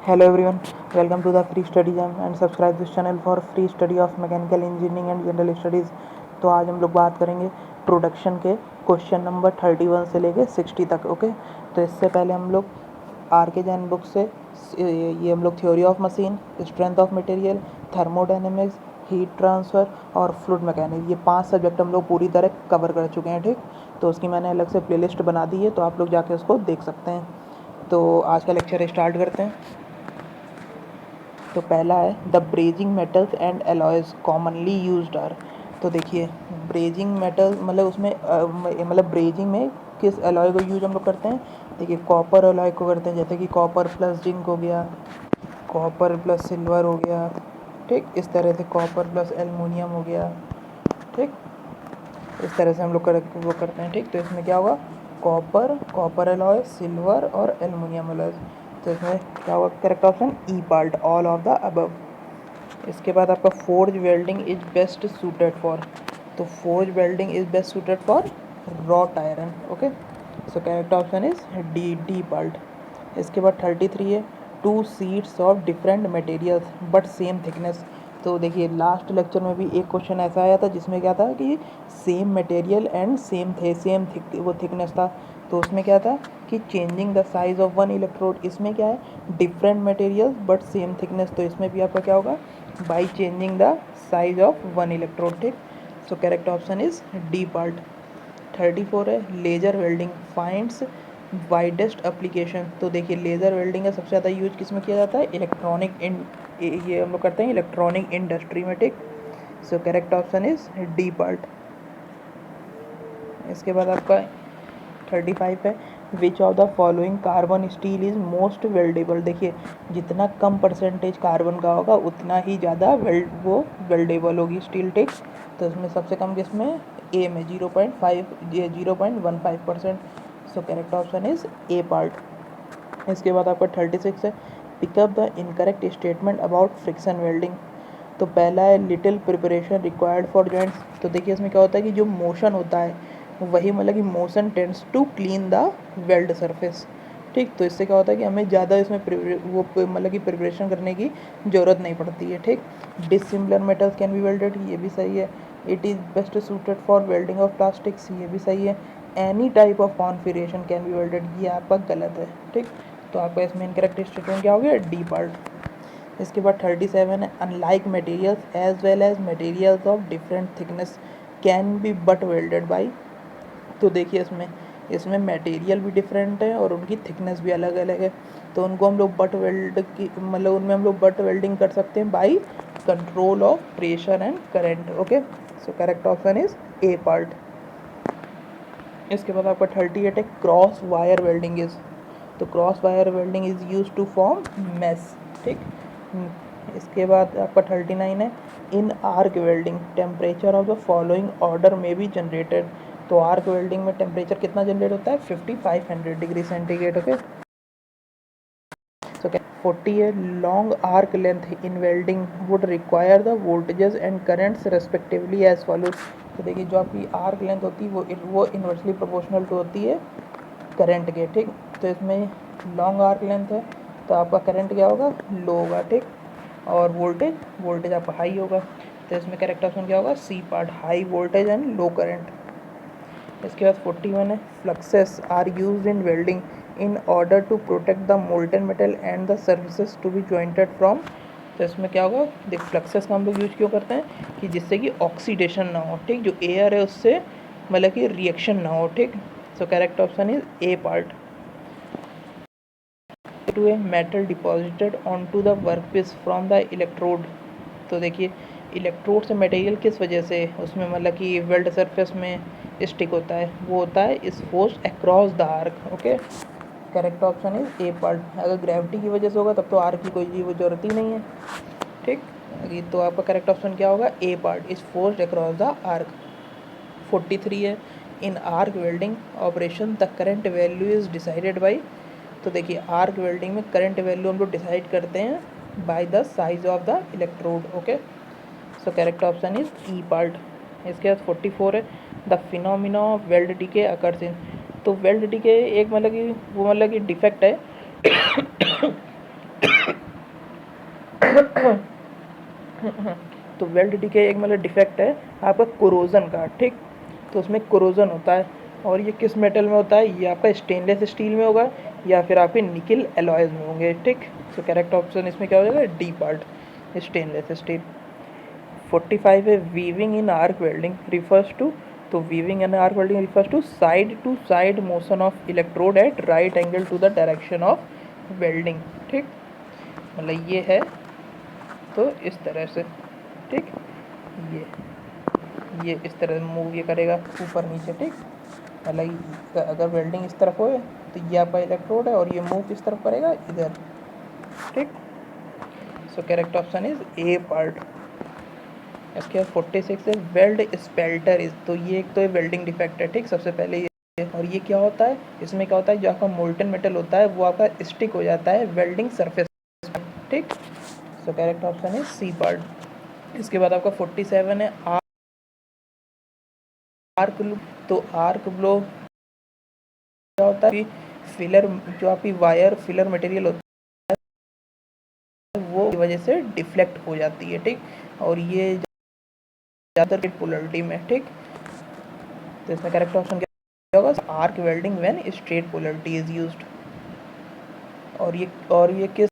Hello everyone, welcome to the free study jam and subscribe this channel for free study of mechanical engineering and general studies। तो आज हम लोग बात करेंगे production के question number 31 से लेके 60 तक। ओके, तो इससे पहले हम लोग आर के जैन बुक से ये हम लोग theory of machine, strength of material, thermodynamics, heat transfer और फ्लूइड मैकेनिक्स, ये 5 सब्जेक्ट हम लोग पूरी तरह कवर कर चुके हैं। ठीक, तो उसकी मैंने अलग से प्लेलिस्ट बना दी है, तो आप लोग जाके उसको देख सकते हैं। तो आज का लेक्चर स्टार्ट करते हैं। तो पहला है the brazing metals and alloys commonly used are. तो देखिए ब्रेजिंग मेटल मतलब उसमें मतलब ब्रेजिंग में किस एलॉय को यूज हम लोग करते हैं। देखिए कॉपर एलॉय को करते हैं, जैसे कि कॉपर प्लस जिंक हो गया, कॉपर प्लस सिल्वर हो गया। ठीक, इस तरह से कॉपर प्लस एल्युमिनियम हो गया। ठीक, इस तरह से हम लोग वो करते हैं। ठीक, तो इसमें क्या होगा, कॉपर एलॉय, सिल्वर और एल्युमिनियम एलॉय। तो इसमें क्या होगा, correct option E part, all of the above. इसके बाद आपका forge welding is best suited for. तो forge welding is best suited for wrought iron. Okay, so correct option is D part. इसके बाद 33 है two sheets of different materials but same thickness. तो देखिए last lecture में भी एक question ऐसा आया था जिसमें क्या था कि सेम मटेरियल एंड सेम वो थिकनेस था। तो उसमें क्या था कि changing the size of one electrode. इसमें क्या है, different materials but same thickness. तो इसमें भी आपका क्या होगा, by changing the size of one electrode. ठीक, so correct option is D part. 34 है laser welding finds widest application. तो देखिए लेज़र वेल्डिंग का सबसे ज़्यादा यूज किस में किया जाता है, ये हम लोग करते हैं इलेक्ट्रॉनिक इंडस्ट्री में। ठीक, so correct option is D part. इसके बाद आपका 35 है which of the following carbon steel is most weldable. देखिए जितना कम परसेंटेज कार्बन का होगा उतना ही ज़्यादा वेल्डेबल होगी स्टील। ठीक, तो इसमें सबसे कम किसमें, ए में 0.15%। सो correct option is A part. इसके बाद आपका 36 है pick up the incorrect statement about friction welding. तो पहला है little preparation required for joints. तो देखिए इसमें क्या होता है कि जो मोशन होता है वही मतलब कि motion tends to clean the weld surface. ठीक, तो इससे क्या होता है कि हमें ज़्यादा इसमें वो मतलब कि प्रिपरेशन करने की ज़रूरत नहीं पड़ती है। ठीक, dissimilar metals can be welded, ये भी सही है। It is best suited for welding of plastics, ये भी सही है। Any type of configuration can be welded, ये आपका गलत है। ठीक, तो आपका इसमें इनकरेक्ट स्टेटमेंट क्या हो गया, डी पार्ट। इसके बाद 37 है unlike materials as well as materials of different thickness can be but welded by. तो देखिए इसमें मटेरियल भी डिफरेंट है और उनकी थिकनेस भी अलग अलग है। तो उनको हम लोग बट वेल्ड की मतलब उनमें हम लोग बट वेल्डिंग कर सकते हैं by control of pressure and current. Okay, so correct option is A part. इसके बाद आपका 38 है क्रॉस वायर वेल्डिंग इज। तो cross wire welding is use to form mesh. ठीक, इसके बाद आपका 39 है in arc welding temperature of the following order में बी जनरेटेड। तो आर्क वेल्डिंग में टेम्परेचर कितना जनरेट होता है, 5500 डिग्री सेंटीग्रेड। ओके, तो 40 है long arc length in welding would require the voltages and currents respectively as follows. तो देखिए जो आपकी आर्क लेंथ होती है वो इन्वर्सली प्रोपोर्शनल टू होती है करंट के। ठीक, तो इसमें लॉन्ग आर्क लेंथ है तो आपका करंट क्या होगा, लो होगा। ठीक, और वोल्टेज आपका हाई होगा। तो इसमें करेक्ट ऑप्शन क्या होगा, C part, high voltage and low current. इसके बाद 41 है fluxes are used in welding in order to protect the molten metal and the surfaces to be jointed from. तो इसमें क्या होगा, देख फ्लक्सेस का हम लोग यूज क्यों करते हैं कि जिससे कि ऑक्सीडेशन ना हो। ठीक, जो एयर है उससे मतलब कि रिएक्शन ना हो। ठीक, so correct option is A part. To a metal deposited on to the workpiece from the electrode. तो देखिए इलेक्ट्रोड से मटेरियल किस वजह से उसमें मतलब कि वेल्ड सरफेस में स्टिक होता है, वो होता है इस force across the arc. Okay, correct option is A part. अगर ग्रेविटी की वजह से होगा तब तो आर्क की कोई ज़रूरत ही नहीं है। ठीक, तो आपका करेक्ट ऑप्शन क्या होगा, A part, is force across the arc. 43 है in arc welding operation the current value is decided by. तो देखिए आर्क वेल्डिंग में करंट वैल्यू हम लोग डिसाइड करते हैं by the size of the electrode. Okay, so correct option is E part. इसके बाद 44 है the phenomena of weld decay occurs in. तो वेल्ड डीके एक मतलब कि वो मतलब कि डिफेक्ट है तो वेल्ड डीके एक मतलब डिफेक्ट है आपका कोरोजन का, ठीक। तो उसमें कोरोजन होता है, और ये किस मेटल में होता है, ये आपका स्टेनलेस स्टील में होगा या फिर आपके निकल एलॉयज में होंगे, ठीक। सो करेक्ट ऑप्शन इसमें क्या हो जाएगा, डी पार्ट, स्टेनलेस स्टील। 45 है weaving in arc welding refers to, तो weaving in arc welding refers to side motion of electrode at right angle to the direction of welding, ठीक। मतलब ये है तो इस तरह से, ठीक। ये इस तरह मूव ये करेगा ऊपर नीचे, ठीक। मतलब अगर वेल्डिंग इस तरफ हो तो ये आपका इलेक्ट्रोड है और ये मूव किस तरफ करेगा, इधर, ठीक। So correct option is A part. इसके बाद 46 है वेल्ड स्पेल्टर इज, तो ये एक तो वेल्डिंग डिफेक्ट है, ठीक। सबसे पहले ये, और ये क्या होता है, इसमें क्या होता है, जो आपका मोल्टन मेटल होता है वो आपका स्टिक हो जाता है वेल्डिंग सरफेस, ठीक। So correct option is C part. इसके बाद आपका 47 है आर्क ब्लो, तो आर्क ब्लो क्या होता है, फिलर जो आपकी वायर फिलर मटेरियल होता है वो की वजह से डिफ्लेक्ट हो जाती है, ठीक। और ये ज़्यादातर पोलरिटी में, ठीक। तो इसमें करेक्ट ऑप्शन क्या होगा, arc welding when straight polarity is used. और ये किस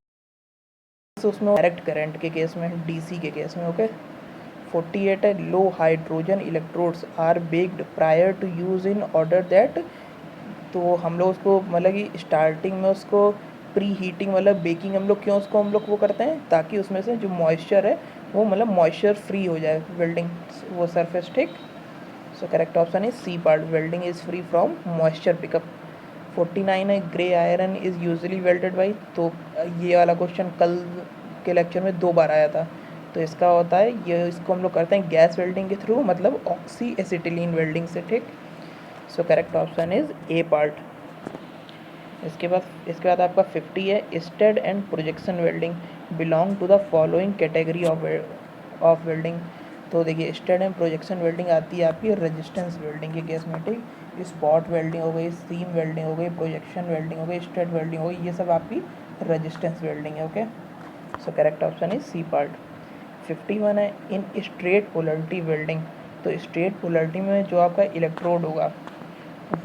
उसमें, डायरेक्ट करंट के केस में, डीसी के केस में, ओके। 48 है low hydrogen electrodes are baked prior to use in order that, तो हम लोग उसको मतलब कि स्टार्टिंग में उसको प्री हीटिंग मतलब बेकिंग हम लोग क्यों उसको हम लोग वो करते हैं, ताकि उसमें से जो मॉइस्चर है वो मतलब मॉइस्चर फ्री हो जाए वेल्डिंग वो सरफेस, ठीक। So correct option is C part, welding is free from moisture pickup. 49 है grey iron is usually welded by, तो ये वाला क्वेश्चन कल के लेक्चर में 2 बार आया था। तो इसका होता है ये, इसको हम लोग करते हैं गैस वेल्डिंग के थ्रू, मतलब ऑक्सी एसिटिलीन वेल्डिंग से, ठीक। So correct option is A part. इसके बाद आपका 50 है stud and projection welding belong to the following category of welding. तो देखिए स्टेड एंड प्रोजेक्शन वेल्डिंग आती है आपकी रेजिस्टेंस वेल्डिंग के केस में, ठीक। स्पॉट वेल्डिंग हो गई, सीम वेल्डिंग हो गई, प्रोजेक्शन वेल्डिंग हो गई, स्टेड वेल्डिंग हो गई, ये सब आपकी रेजिस्टेंस वेल्डिंग है, okay. So correct option is C part. 51 है इन स्ट्रेट पोलरिटी वेल्डिंग, तो स्ट्रेट पोलरिटी में जो आपका इलेक्ट्रोड होगा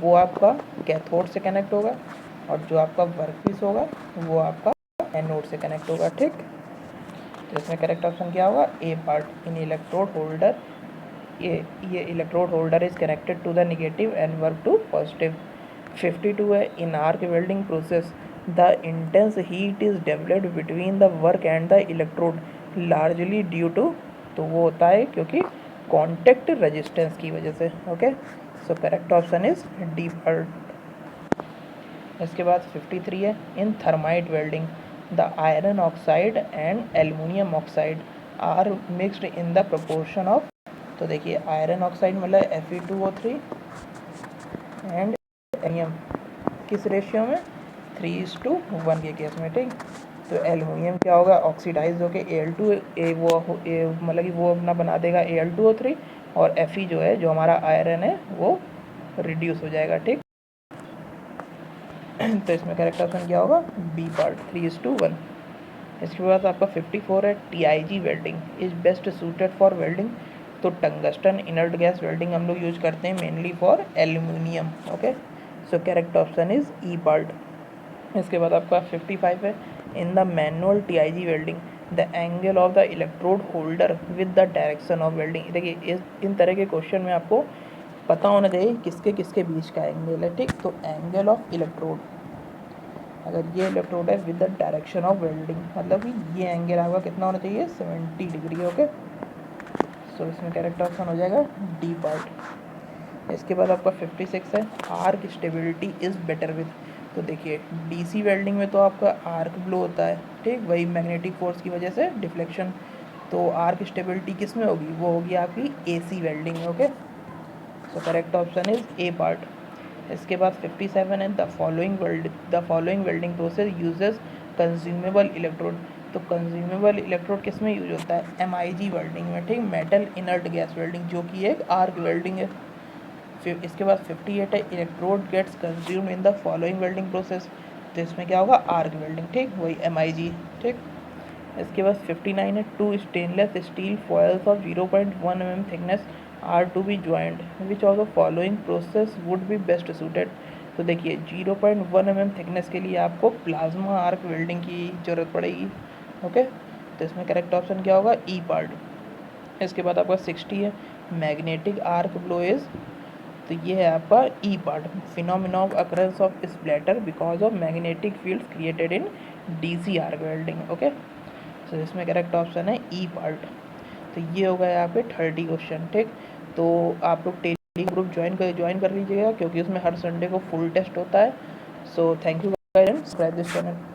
वो आपका कैथोड से कनेक्ट होगा, और जो आपका वर्कपीस होगा वो आपका एनोड से कनेक्ट होगा, ठीक। तो इसमें करेक्ट ऑप्शन क्या होगा, A part. In electrode holder, ये electrode holder is connected to the negative and work to positive. 52 है in arc welding process the intense heat is developed between the work and the electrode largely due to, तो वो होता है क्योंकि contact resistance की वजह से, okay. So correct option is D part. इसके बाद 53 है in thermite welding the iron oxide and aluminium oxide are mixed in the proportion of, तो देखिए आयरन ऑक्साइड मतलब Fe2O3 एंड एल्युमिनियम किस रेशियो में, 3:1 के केस में, ठीक। तो एल्युमिनियम क्या होगा, ऑक्सीडाइज होकर Al2 मतलब कि वो अपना बना देगा Al2O3, और Fe जो है जो हमारा आयरन है वो रिड्यूस हो जाएगा, ठीक। तो इसमें करेक्ट ऑप्शन क्या होगा, बी पार्ट, 3:1। इसके बाद आपका 54 है TIG welding is best suited for welding, तो टंगस्टन इनर्ट गैस वेल्डिंग हम लोग यूज करते हैं mainly for aluminium, okay. So correct option is E part. इसके बाद आपका 55 है in the manual TIG welding the angle of the electrode holder with the direction of welding. देखिए इन तरह के क्वेश्चन में आपको पता होना चाहिए किसके किसके बीच का एंगल है, ठीक। तो एंगल ऑफ इलेक्ट्रोड, अगर ये इलेक्ट्रोड है with the direction of welding, मतलब कि ये एंगल आपका कितना होना चाहिए, 70 डिग्री, ओके। सो इसमें करेक्ट ऑप्शन हो जाएगा डी पार्ट। इसके बाद आपका 56 है arc stability is better with, तो देखिए डीसी वेल्डिंग में तो आपका आर्क ब्लो होता है, ठीक, वही मैग्नेटिक फोर्स की वजह से डिफ्लेक्शन, तो आर्क स्टेबिलिटी किस में होगी, वो होगी आपकी AC वेल्डिंग में, okay. So correct option is A part. इसके बाद 57 है the following welding process uses consumable electrode, तो कंज्यूमेबल इलेक्ट्रोड किस में यूज होता है, MIG वेल्डिंग में, ठीक, मेटल इनर्ट गैस वेल्डिंग, जो कि एक आर्क वेल्डिंग है। फिर इसके बाद 58 है electrode gets consumed in the following welding process, तो इसमें क्या होगा, आर्क वेल्डिंग, ठीक, वही MIG, ठीक। इसके बाद 59 है, 2 stainless steel foils of 0.1 mm thickness are to be joint, which of the following process would be best suited. तो देखिए 0.1 mm थिकनेस के लिए आपको प्लाज्मा आर्क वेल्डिंग की ज़रूरत पड़ेगी। ओके, तो इसमें करेक्ट ऑप्शन क्या होगा, ई पार्ट। इसके बाद आपका 60 है, मैग्नेटिक आर्क ब्लो इज, तो ये है आपका E part, phenomena of occurrence of splatter because of magnetic field created in DC arc welding. Okay, तो इसमें करेक्ट ऑप्शन है ई पार्ट। तो ये हो गया यहाँ पे 30 क्वेश्चन। ठीक, तो आप लोग टेली ग्रुप ज्वाइन कर लीजिएगा, क्योंकि उसमें हर संडे को फुल टेस्ट होता है। So thank you guys, subscribe this channel.